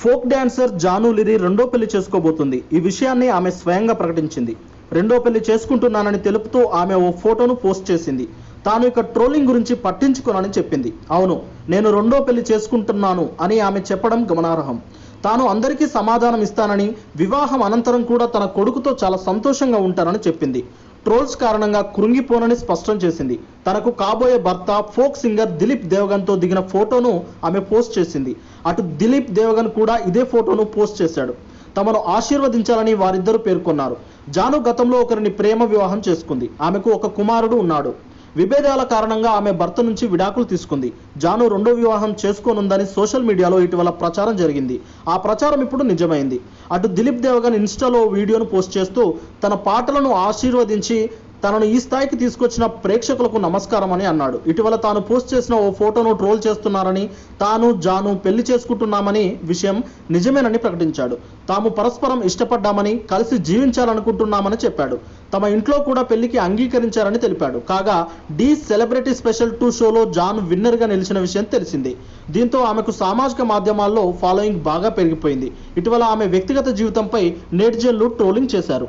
Folk dancer Janu లిరి రెండో పెళ్లి చేసుకోబోతుంది. ఈ విషయాన్ని ఆమె స్వయంగా ప్రకటించింది. రెండో పెళ్లి చేసుకుంటున్నానని తెలుపుతూ ఆమె ఓ ఫోటోను పోస్ట్ చేసింది. తాను ఇక ట్రోలింగ్ గురించి పట్టించుకోనని చెప్పింది. అవును, నేను రెండో పెళ్లి చేసుకుంటున్నాను అని ఆమె చెప్పడం గమనార్హం. తాను అందరికీ సమాధానం ఇస్తానని, వివాహం అనంతరం కూడా తన కొడుకుతో చాలా సంతోషంగా ఉంటానని చెప్పింది. ట్రోల్స్ కారణంగా కృంగిపోనని స్పష్టం చేసింది. తనకు కాబోయే భర్త ఫోక్ సింగర్ దిలీప్ దేవగన్తో దిగిన ఫోటోను ఆమె పోస్ట్ చేసింది. అటు దిలీప్ దేవగన్ కూడా ఇదే ఫోటోను పోస్ట్ చేశాడు. తమను ఆశీర్వదించాలని వారిద్దరూ పేర్కొన్నారు. జాను గతంలో ఒకరిని ప్రేమ వివాహం చేసుకుంది. ఆమెకు ఒక కుమారుడు ఉన్నాడు. విభేదాల కారణంగా ఆమె భర్త నుంచి విడాకులు తీసుకుంది. జాను రెండో వివాహం చేసుకోనుందని సోషల్ మీడియాలో ఇటీవల ప్రచారం జరిగింది. ఆ ప్రచారం ఇప్పుడు నిజమైంది. అటు దిలీప్ దేవగన్ ఇన్స్టాలో వీడియోను పోస్ట్ చేస్తూ తన పాటలను ఆశీర్వదించి తనను ఈ స్థాయికి తీసుకొచ్చిన ప్రేక్షకులకు నమస్కారం అని అన్నాడు. ఇటీవల తాను పోస్ట్ చేసిన ఓ ఫోటోను ట్రోల్ చేస్తున్నారని, తాను జాను పెళ్లి చేసుకుంటున్నామని విషయం నిజమేనని ప్రకటించాడు. తాము పరస్పరం ఇష్టపడ్డామని, కలిసి జీవించాలనుకుంటున్నామని చెప్పాడు. తమ ఇంట్లో కూడా పెళ్లికి అంగీకరించారని తెలిపాడు. కాగా డి సెలబ్రిటీ స్పెషల్ 2 షోలో జాన్ విన్నర్ గా నిలిచిన విషయం తెలిసిందే. దీంతో ఆమెకు సామాజిక మాధ్యమాల్లో ఫాలోయింగ్ బాగా పెరిగిపోయింది. ఇటీవల ఆమె వ్యక్తిగత జీవితంపై నెటిజన్లు ట్రోలింగ్ చేశారు.